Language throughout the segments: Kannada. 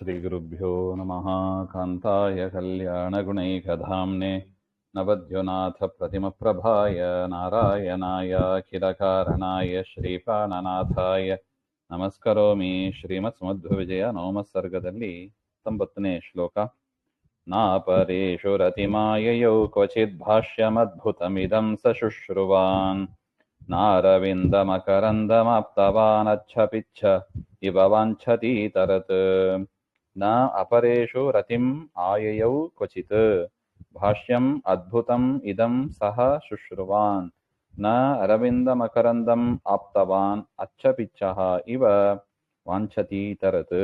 श्रीगुरुभ्यो नमः। कान्ताय कल्याणगुणैकधाम्ने नवद्युनाथप्रतिमप्रभाय नारायणाय अखिलकारणाय श्रीप्राणनाथाय नमस्करोमि। ಶ್ರೀಮತ್ಸಮಧ್ವವಿಜಯ ನವಮ ಸರ್ಗದಲ್ಲಿ 90ನೇ ಶ್ಲೋಕ. ನಾಪರೇಷು ರತಿಮಾಯಯೌ ಕ್ವಚಿದ್ ಭಾಷ್ಯಮದ್ಭುತಮಿದಂ ಸಶುಶ್ರುವಾನ್ ನಾರವಿಂದಮಕರಂದಮಾಪ್ತವಾನಚ್ಛಪಿಚ್ಛ ಇವ ವಾಂಛತೀತರತ್. ನ ಅಪರೇಷು ರತಿಂ ಆಯಯೌ ಕ್ವಚಿತ್ ಭಾಷ್ಯಂ ಅದ್ಭುತಂ ಇದಂ ಸಹ ಶುಶ್ರುವಾನ್ ನ ಅರವಿಂದಮಕರಂದಂ ಆಪ್ತವಾನ್ ಅಚ್ಛಪಿಚ್ಛಃ ಇವ ವಾಂಛತೀತರತ್.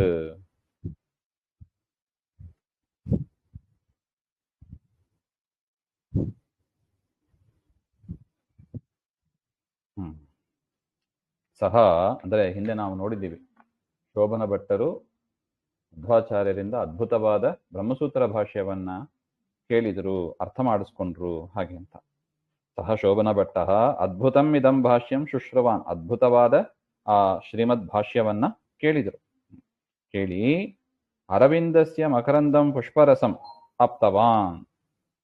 ಸಹ ಅಂದರೆ ಹಿಂದೆ ನಾವು ನೋಡಿದ್ದೀವಿ, ಶೋಭನ ಭಟ್ಟರು ಮಧ್ವಾಚಾರ್ಯರಿಂದ ಅದ್ಭುತವಾದ ಬ್ರಹ್ಮಸೂತ್ರ ಭಾಷ್ಯವನ್ನ ಕೇಳಿದರು, ಅರ್ಥ ಮಾಡಿಸ್ಕೊಂಡ್ರು ಹಾಗೆ ಅಂತ. ಸಹ ಶೋಭನ ಭಟ್ಟ ಅದ್ಭುತಂ ಇದಂ ಭಾಷ್ಯಂ ಶುಶ್ರವಾನ್, ಅದ್ಭುತವಾದ ಆ ಶ್ರೀಮದ್ ಭಾಷ್ಯವನ್ನ ಕೇಳಿದರು. ಕೇಳಿ ಅರವಿಂದಸ್ಯ ಮಕರಂದಂ ಪುಷ್ಪರಸಂ ಆಪ್ತವಾನ್,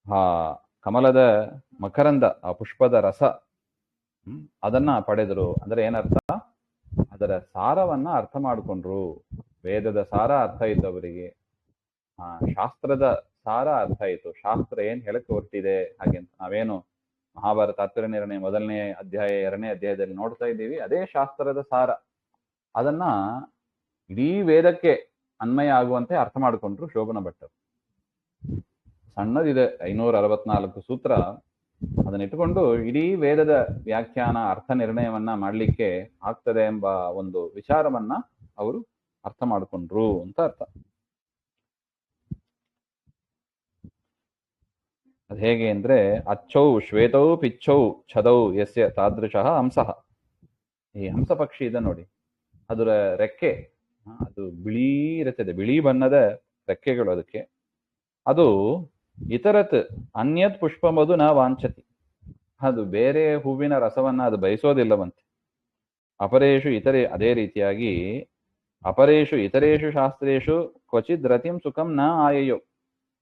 ಆ ಕಮಲದ ಮಕರಂದ, ಆ ಪುಷ್ಪದ ರಸ ಅದನ್ನ ಪಡೆದರು. ಅಂದ್ರೆ ಏನರ್ಥ? ಅದರ ಸಾರವನ್ನ ಅರ್ಥ ಮಾಡಿಕೊಂಡ್ರು. ವೇದದ ಸಾರ ಅರ್ಥ ಆಯ್ತು ಅವರಿಗೆ, ಶಾಸ್ತ್ರದ ಸಾರ ಅರ್ಥ ಆಯ್ತು. ಶಾಸ್ತ್ರ ಏನ್ ಹೇಳಕ್ಕೆ ಹೊರಟಿದೆ ಹಾಗೆ ಅಂತ ನಾವೇನು ಮಹಾಭಾರತ ತಾತ್ಪರ್ಯ ನಿರ್ಣಯ 1ನೇ ಅಧ್ಯಾಯ 2ನೇ ಅಧ್ಯಾಯದಲ್ಲಿ ನೋಡ್ತಾ ಇದ್ದೀವಿ, ಅದೇ ಶಾಸ್ತ್ರದ ಸಾರ. ಅದನ್ನ ಇಡೀ ವೇದಕ್ಕೆ ಅನ್ವಯ ಆಗುವಂತೆ ಅರ್ಥ ಮಾಡಿಕೊಂಡ್ರು ಶೋಭನ ಭಟ್ಟರು. ಸಣ್ಣದಿದೆ 564 ಸೂತ್ರ, ಅದನ್ನ ಇಟ್ಟುಕೊಂಡು ಇಡೀ ವೇದದ ವ್ಯಾಖ್ಯಾನ ಅರ್ಥ ನಿರ್ಣಯವನ್ನ ಮಾಡಲಿಕ್ಕೆ ಆಗ್ತದೆ ಎಂಬ ಒಂದು ವಿಚಾರವನ್ನ ಅವರು ಅರ್ಥ ಮಾಡಿಕೊಂಡ್ರು ಅಂತ ಅರ್ಥ. ಅದು ಹೇಗೆ ಅಂದ್ರೆ, ಅಚ್ಚೌ ಶ್ವೇತೌ ಪಿಚ್ಚೌ ಛದೌ ಯಸ್ಯ ತಾದೃಶಃ ಹಂಸಃ. ಈ ಹಂಸ ಪಕ್ಷಿ ಇದೆ ನೋಡಿ, ಅದರ ರೆಕ್ಕೆ ಅದು ಬಿಳಿ ಇರುತ್ತದೆ, ಬಿಳಿ ಬಣ್ಣದ ರೆಕ್ಕೆಗಳು ಅದಕ್ಕೆ. ಅದು ಇತರತ್ ಅನ್ಯತ್ ಪುಷ್ಪಮದು ನ ವಾಂಛತಿ, ಅದು ಬೇರೆ ಹೂವಿನ ರಸವನ್ನ ಅದು ಬಯಸೋದಿಲ್ಲವಂತೆ. ಅಪರೇಷು ಇತರೆ, ಅದೇ ರೀತಿಯಾಗಿ ಅಪರೇಷು ಇತರೇಷು ಶಾಸ್ತ್ರೇಷು ಕ್ವಚಿದ್ ರತಿಂ ಸುಖಂ ನ ಆಯಯೋ.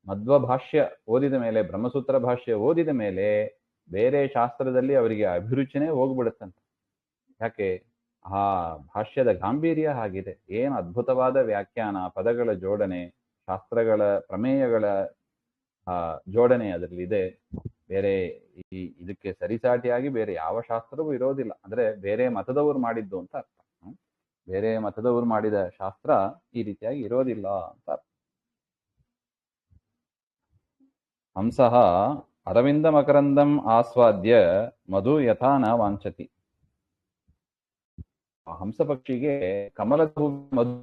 ಮಧ್ವ ಭಾಷ್ಯ ಓದಿದ ಮೇಲೆ, ಬ್ರಹ್ಮಸೂತ್ರ ಭಾಷ್ಯ ಓದಿದ ಮೇಲೆ ಬೇರೆ ಶಾಸ್ತ್ರದಲ್ಲಿ ಅವರಿಗೆ ಅಭಿರುಚಿನೇ ಹೋಗ್ಬಿಡುತ್ತಂತೆ. ಯಾಕೆ? ಆ ಭಾಷ್ಯದ ಗಾಂಭೀರ್ಯ ಹಾಗಿದೆ. ಏನು ಅದ್ಭುತವಾದ ವ್ಯಾಖ್ಯಾನ, ಪದಗಳ ಜೋಡಣೆ, ಶಾಸ್ತ್ರಗಳ ಪ್ರಮೇಯಗಳ ಜೋಡಣೆ ಅದರಲ್ಲಿದೆ. ಬೇರೆ ಇದಕ್ಕೆ ಸರಿಸಾಟಿಯಾಗಿ ಬೇರೆ ಯಾವ ಶಾಸ್ತ್ರವೂ ಇರೋದಿಲ್ಲ. ಅಂದ್ರೆ ಬೇರೆ ಮತದವರು ಮಾಡಿದ್ದು ಅಂತ ಅರ್ಥ. ಬೇರೆ ಮತದವರು ಮಾಡಿದ ಶಾಸ್ತ್ರ ಈ ರೀತಿಯಾಗಿ ಇರೋದಿಲ್ಲ ಅಂತ ಅರ್ಥ. ಹಂಸಃ ಅರವಿಂದ ಮಕರಂದಂ ಆಸ್ವಾದ್ಯ ಮಧು ಯಥಾ ನ ವಾಂಛತಿ. ಆ ಹಂಸ ಪಕ್ಷಿಗೆ ಕಮಲದ ಹೂ ಮಧು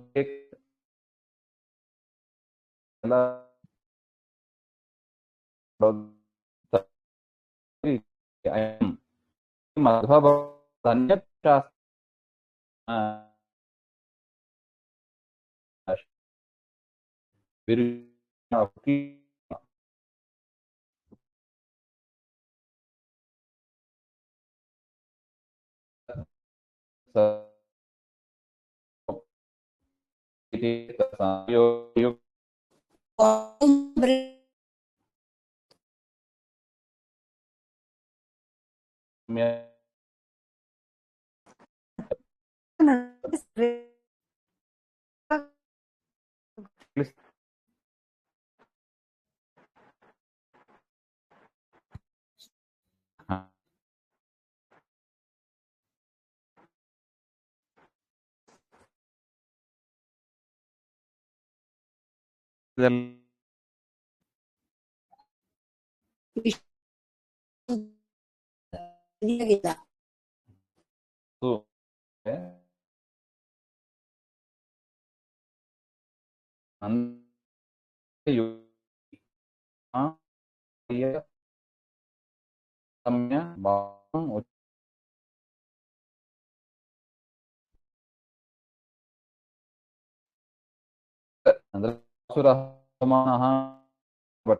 ಅಂದ್ರೆ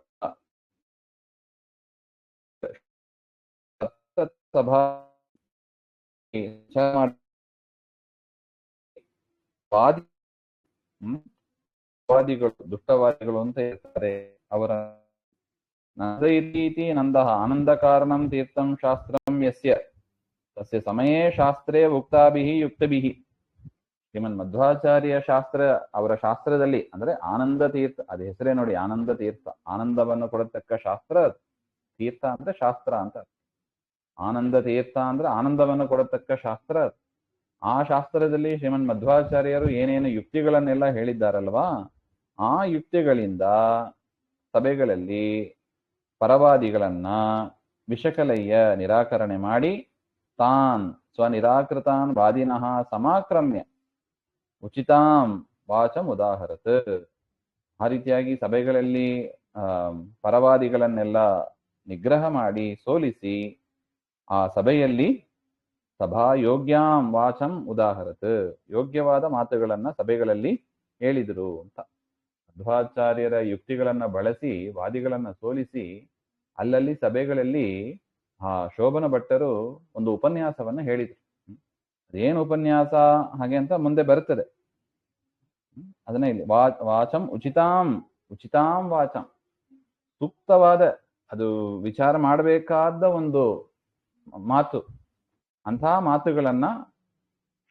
ಸಭಾ ವಾದಿ ವಾದಿಗಳು ದುಷ್ಟವಾದಿಗಳು ಅಂತ ಇರ್ತಾರೆ. ಅವರ ನಂದೈತಿ ನಂದಃ ಆನಂದ ಕಾರಣಂ ತೀರ್ಥಂ ಶಾಸ್ತ್ರಂ ಯಸ್ಯ ತಸ್ಯ ಸಮಯೇ ಶಾಸ್ತ್ರೇ ಉಕ್ತಾಭಿಃ ಯುಕ್ತಭಿಃ. ಶ್ರೀಮನ್ ಮಧ್ವಾಚಾರ್ಯ ಶಾಸ್ತ್ರ, ಅವರ ಶಾಸ್ತ್ರದಲ್ಲಿ ಅಂದ್ರೆ ಆನಂದ ತೀರ್ಥ, ಅದ ಹೆಸರೇ ನೋಡಿ, ಆನಂದ ತೀರ್ಥ, ಆನಂದವನ್ನು ಕೊಡತಕ್ಕ ಶಾಸ್ತ್ರ. ತೀರ್ಥ ಅಂದ್ರೆ ಶಾಸ್ತ್ರ ಅಂತ. ಆನಂದ ತೀರ್ಥ ಅಂದ್ರೆ ಆನಂದವನ್ನು ಕೊಡತಕ್ಕ ಶಾಸ್ತ್ರ. ಆ ಶಾಸ್ತ್ರದಲ್ಲಿ ಶ್ರೀಮನ್ ಮಧ್ವಾಚಾರ್ಯರು ಏನೇನು ಯುಕ್ತಿಗಳನ್ನೆಲ್ಲ ಹೇಳಿದ್ದಾರಲ್ವಾ, ಆ ಯುಕ್ತಿಗಳಿಂದ ಸಭೆಗಳಲ್ಲಿ ಪರವಾದಿಗಳನ್ನ ವಿಷಕಲಯ್ಯ ನಿರಾಕರಣೆ ಮಾಡಿ ತಾನ್ ಸ್ವನಿರಾಕೃತಾನ್ ವಾದಿನಃ ಸಮಾಕ್ರಮ್ಯ ಉಚಿತಾಂ ವಾಚಂ ಉದಾಹರತ್. ಆ ರೀತಿಯಾಗಿ ಸಭೆಗಳಲ್ಲಿ ಪರವಾದಿಗಳನ್ನೆಲ್ಲ ನಿಗ್ರಹ ಮಾಡಿ ಸೋಲಿಸಿ ಆ ಸಭೆಯಲ್ಲಿ ಸಭಾ ಯೋಗ್ಯಾಂ ವಾಚಂ ಉದಾಹರತ್, ಯೋಗ್ಯವಾದ ಮಾತುಗಳನ್ನ ಸಭೆಗಳಲ್ಲಿ ಹೇಳಿದರು ಅಂತ. ಮಧ್ವಾಚಾರ್ಯರ ಯುಕ್ತಿಗಳನ್ನ ಬಳಸಿ ವಾದಿಗಳನ್ನ ಸೋಲಿಸಿ ಅಲ್ಲಲ್ಲಿ ಸಭೆಗಳಲ್ಲಿ ಆ ಶೋಭನ ಭಟ್ಟರು ಒಂದು ಉಪನ್ಯಾಸವನ್ನ ಹೇಳಿದರು. ಅದೇನು ಉಪನ್ಯಾಸ ಹಾಗೆ ಅಂತ ಮುಂದೆ ಬರುತ್ತದೆ. ಅದನ್ನ ಇಲ್ಲಿ ವಾಚಂ ಉಚಿತಾಂ, ಉಚಿತಾಂ ವಾಚಂ, ಸೂಕ್ತವಾದ, ಅದು ವಿಚಾರ ಮಾಡಬೇಕಾದ ಒಂದು ಮಾತು. ಅಂತಹ ಮಾತುಗಳನ್ನ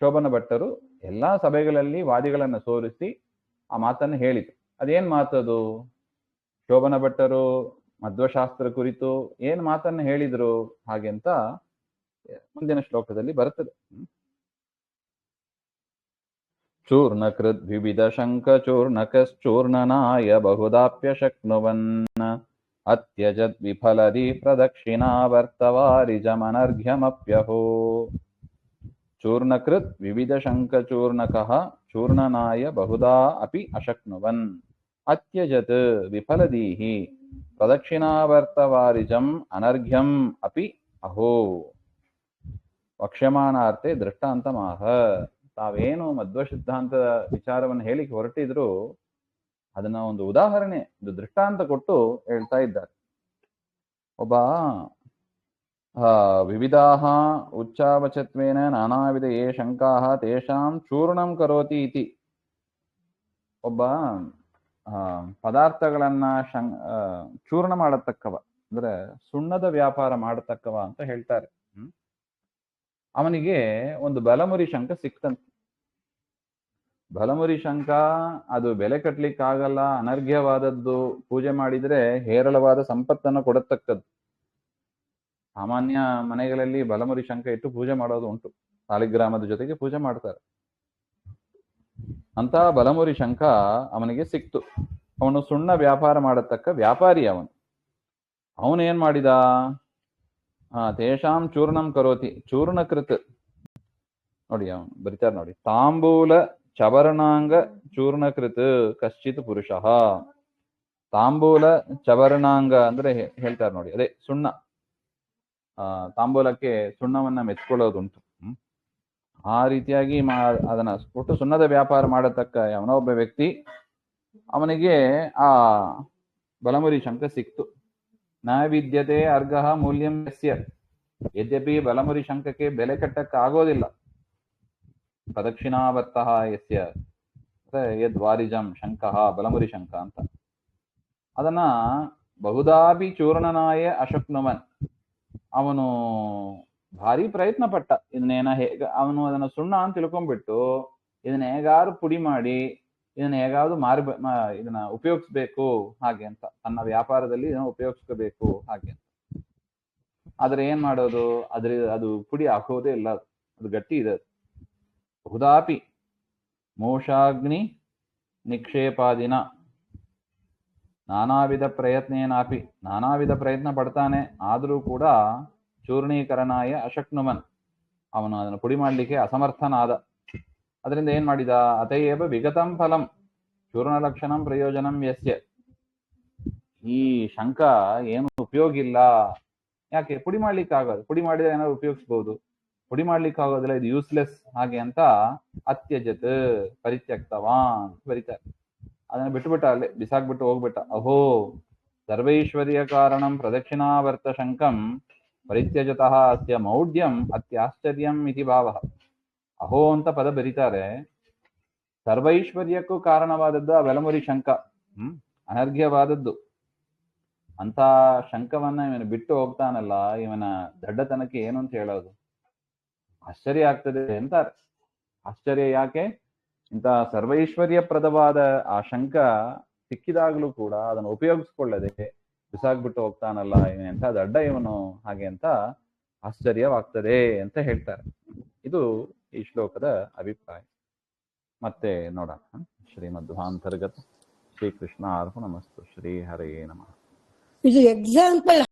ಶೋಭನ ಭಟ್ಟರು ಎಲ್ಲಾ ಸಭೆಗಳಲ್ಲಿ ವಾದಿಗಳನ್ನ ಸೋಲಿಸಿ ಆ ಮಾತನ್ನು ಹೇಳಿದ್ರು. ಅದೇನ್ ಮಾತದು? ಶೋಭನ ಭಟ್ಟರು ಮಧ್ವಶಾಸ್ತ್ರ ಕುರಿತು ಏನ್ ಮಾತನ್ನು ಹೇಳಿದ್ರು ಹಾಗೆ ಅಂತ ಮುಂದಿನ ಶ್ಲೋಕದಲ್ಲಿ ಬರುತ್ತದೆ. ಚೂರ್ಣಕೃದ್ ವಿವಿಧ ಶಂಕ ಚೂರ್ಣಕಶ್ಚೂರ್ಣನಾಯ ಬಹುದಾಪ್ಯ ಶಕ್ನುವನ್ ಅತ್ಯಜದ್ ವಿಫಲದಿ ಪ್ರದಕ್ಷಿಣಾವರ್ತವಾರಿಜಮನರ್ಘ್ಯಮಪ್ಯಹೋ. ಚೂರ್ಣಕೃತ್ ವಿವಿಧ ಶಂಕ ಚೂರ್ಣಕಃ ಚೂರ್ಣನಾಯ ಬಹುದಾ ಅಪಿ ಅಶಕ್ನುವನ್ ಅತ್ಯಜತ್ ವಿಫಲದೀಹಿ ಪ್ರದಕ್ಷಿಣಾವರ್ತವಾರಿಜಂ ಅನರ್ಘ್ಯಂ ಅಪಿ ಅಹೋ. ವಕ್ಷ್ಯಮಾನಾರ್ಥೆ ದೃಷ್ಟಾಂತಮಾಹ. ತಾವೇನು ಮಧ್ವ ಸಿದ್ಧಾಂತದ ವಿಚಾರವನ್ನು ಹೇಳಿಕ್ಕೆ ಹೊರಟಿದ್ರು ಅದನ್ನ ಒಂದು ಉದಾಹರಣೆ, ಒಂದು ದೃಷ್ಟಾಂತ ಕೊಟ್ಟು ಹೇಳ್ತಾ ಇದ್ದಾರೆ. ಒಬ್ಬ ವಿವಿಧಾಹ ಉಚ್ಚಾವಚತ್ವೇನ ನಾನಾವಿಧ ಯೇ ಶಂಕಾಹ ತೇಷಾಂ ಚೂರ್ಣಂ ಕರೋತಿ ಇತಿ. ಒಬ್ಬ ಪದಾರ್ಥಗಳನ್ನ ಚೂರ್ಣ ಮಾಡತಕ್ಕವ ಅಂದ್ರೆ ಸುಣ್ಣದ ವ್ಯಾಪಾರ ಮಾಡತಕ್ಕವ ಅಂತ ಹೇಳ್ತಾರೆ. ಅವನಿಗೆ ಒಂದು ಬಲಮುರಿ ಶಂಕ ಸಿಕ್ತಂತೆ. ಬಲಮುರಿ ಶಂಕ ಅದು ಬೆಲೆ ಕಟ್ಲಿಕ್ಕಾಗಲ್ಲ, ಅನರ್ಘ್ಯವಾದದ್ದು, ಪೂಜೆ ಮಾಡಿದ್ರೆ ಹೇರಳವಾದ ಸಂಪತ್ತನ್ನು ಕೊಡತಕ್ಕದ್ದು. ಸಾಮಾನ್ಯ ಮನೆಗಳಲ್ಲಿ ಬಲಮುರಿ ಶಂಕ ಇಟ್ಟು ಪೂಜೆ ಮಾಡೋದು ಉಂಟು, ಸಾಲಿಗ್ರಾಮದ ಜೊತೆಗೆ ಪೂಜೆ ಮಾಡ್ತಾರೆ. ಅಂತ ಬಲಮುರಿ ಶಂಕ ಅವನಿಗೆ ಸಿಕ್ತು. ಅವನು ಸುಣ್ಣ ವ್ಯಾಪಾರ ಮಾಡತಕ್ಕ ವ್ಯಾಪಾರಿ. ಅವನೇನ್ ಮಾಡಿದ? ತೇಷಾಂ ಚೂರ್ಣಂ ಕರೋತಿ, ಚೂರ್ಣಕೃತ್ ನೋಡಿ, ಅವನು ಬರಿತಾರೆ ನೋಡಿ, ತಾಂಬೂಲ ಚವರ್ಣಾಂಗ ಚೂರ್ಣಕೃತ್ ಕಶ್ಚಿತ್ ಪುರುಷಃ. ತಾಂಬೂಲ ಚವರ್ಣಾಂಗ ಅಂದ್ರೆ ಹೇಳ್ತಾರೆ ನೋಡಿ, ಅದೇ ಸುಣ್ಣ. ತಾಂಬೂಲಕ್ಕೆ ಸುಣ್ಣವನ್ನ ಮೆಚ್ಕೊಳ್ಳೋದುಂಟು. ಆ ರೀತಿಯಾಗಿ ಅದನ್ನ ಕೊಟ್ಟು ಸುಣ್ಣದ ವ್ಯಾಪಾರ ಮಾಡತಕ್ಕ ಅವನೋ ಒಬ್ಬ ವ್ಯಕ್ತಿ, ಅವನಿಗೆ ಆ ಬಲಮುರಿ ಶಂಕ ಸಿಕ್ತು. ನ ವಿದ್ಯತೆ ಅರ್ಘಃ ಮೂಲ್ಯಂ ಯಸ್ಯ. ಯದ್ಯಪಿ ಬಲಮುರಿ ಶಂಕಕ್ಕೆ ಬೆಲೆ ಕಟ್ಟಕ್ಕೆ ಆಗೋದಿಲ್ಲ. ಪ್ರದಕ್ಷಿಣಾವರ್ತಃ ಯಸ್ಯ ಯದ್ವಾರಿಜಂ ಶಂಕಃ ಬಲಮುರಿ ಶಂಕ ಅಂತ. ಅದನ್ನ ಬಹುದಾಪಿ ಚೂರ್ಣನಾಯ ಅಶಕ್ನುವನ್. ಅವನು ಭಾರಿ ಪ್ರಯತ್ನ ಪಟ್ಟ. ಇದನ್ನೇನ ಅವನು ಅದನ್ನ ಸುಣ್ಣ ಅಂತ ತಿಳ್ಕೊಂಡ್ಬಿಟ್ಟು ಇದನ್ನ ಹೇಗಾರು ಪುಡಿ ಮಾಡಿ ಇದನ್ನ ಹೇಗಾದ್ರು ಇದನ್ನ ಉಪಯೋಗಿಸ್ಬೇಕು ಹಾಗೆ ಅಂತ, ತನ್ನ ವ್ಯಾಪಾರದಲ್ಲಿ ಇದನ್ನ ಉಪಯೋಗಿಸ್ಕೋಬೇಕು ಹಾಗೆ ಅಂತ. ಆದ್ರೆ ಏನ್ ಮಾಡೋದು? ಅದು ಪುಡಿ ಹಾಕೋದೇ ಇಲ್ಲ, ಅದು ಗಟ್ಟಿ ಇದೆ. ಬಹುದಾಪಿ ಮೋಷಾಗ್ನಿ ನಿಕ್ಷೇಪಾದಿನ ನಾನಾವಿಧ ಪ್ರಯತ್ನೇನಾಪಿ, ನಾನಾವಿಧ ಪ್ರಯತ್ನ ಪಡ್ತಾನೆ, ಆದರೂ ಕೂಡ ಚೂರ್ಣೀಕರಣಾಯ ಅಶಕ್ನುಮನ್, ಅವನು ಅದನ್ನು ಪುಡಿ ಮಾಡಲಿಕ್ಕೆ ಅಸಮರ್ಥನಾದ. ಅದರಿಂದ ಏನ್ ಮಾಡಿದ? ಅತಯೇವ ವಿಗತಂ ಫಲಂ ಚೂರ್ಣ ಲಕ್ಷಣಂ ಪ್ರಯೋಜನಂ ಯಸ್ಯ. ಈ ಶಂಕ ಏನು ಉಪಯೋಗ ಇಲ್ಲ. ಯಾಕೆ? ಪುಡಿ ಮಾಡ್ಲಿಕ್ಕೆ ಆಗೋದು. ಪುಡಿ ಮಾಡಿದ್ರೆ ಏನಾದ್ರು ಉಪಯೋಗಿಸ್ಬೋದು, ಪುಡಿ ಮಾಡ್ಲಿಕ್ಕೆ ಆಗೋದಿಲ್ಲ, ಇದು ಯೂಸ್ಲೆಸ್ ಹಾಗೆ ಅಂತ ಅತ್ಯಜತ್ ಪರಿತ್ಯಕ್ತವಾನ್ ಬರೀತಾರೆ. ಅದನ್ನ ಬಿಟ್ಟುಬಿಟ್ಟ, ಅಲ್ಲೇ ಬಿಸಾಕ್ಬಿಟ್ಟು ಹೋಗ್ಬಿಟ್ಟ. ಅಹೋ ಸರ್ವೈಶ್ವರ್ಯ ಕಾರಣಂ ಪ್ರದಕ್ಷಿಣಾವರ್ತ ಶಂಕಂ ಪರಿತ್ಯಜತಃ ಅಸ್ಯ ಮೌಢ್ಯಂ ಅತ್ಯಾಶ್ಚರ್ಯಂ ಇತಿ ಭಾವ. ಅಹೋ ಅಂತ ಪದ ಬರೀತಾರೆ. ಸರ್ವೈಶ್ವರ್ಯಕ್ಕೂ ಕಾರಣವಾದದ್ದು ಆ ವೆಲಮುರಿ ಶಂಕ. ಅನರ್ಘ್ಯವಾದದ್ದು. ಅಂತ ಶಂಕವನ್ನ ಇವನು ಬಿಟ್ಟು ಹೋಗ್ತಾನಲ್ಲ, ಇವನ ದಡ್ಡತನಕ್ಕೆ ಏನು ಅಂತ ಹೇಳೋದು. ಆಶ್ಚರ್ಯ ಆಗ್ತದೆ ಅಂತಾರೆ. ಆಶ್ಚರ್ಯ ಯಾಕೆ? ಇಂಥ ಸರ್ವೈಶ್ವರ್ಯಪ್ರದವಾದ ಆ ಶಂಕ ಸಿಕ್ಕಿದಾಗಲೂ ಕೂಡ ಅದನ್ನು ಉಪಯೋಗಿಸ್ಕೊಳ್ಳದೆ ಬಿಸಾಕ್ಬಿಟ್ಟು ಹೋಗ್ತಾನಲ್ಲ, ಇವನು ಎಂಥ ದಡ್ಡ ಇವನು, ಹಾಗೆ ಅಂತ ಆಶ್ಚರ್ಯವಾಗ್ತದೆ ಅಂತ ಹೇಳ್ತಾರೆ. ಇದು ಈ ಶ್ಲೋಕದ ಅಭಿಪ್ರಾಯ. ಮತ್ತೆ ನೋಡೋಣ. ಶ್ರೀಮಧ್ವಾಂತರ್ಗತ ಶ್ರೀಕೃಷ್ಣ ಅರ್ಪಣಮಸ್ತು. ಶ್ರೀ ಹರೇ ನಮಃ. ಇದು ಎಕ್ಸಾಂಪಲ್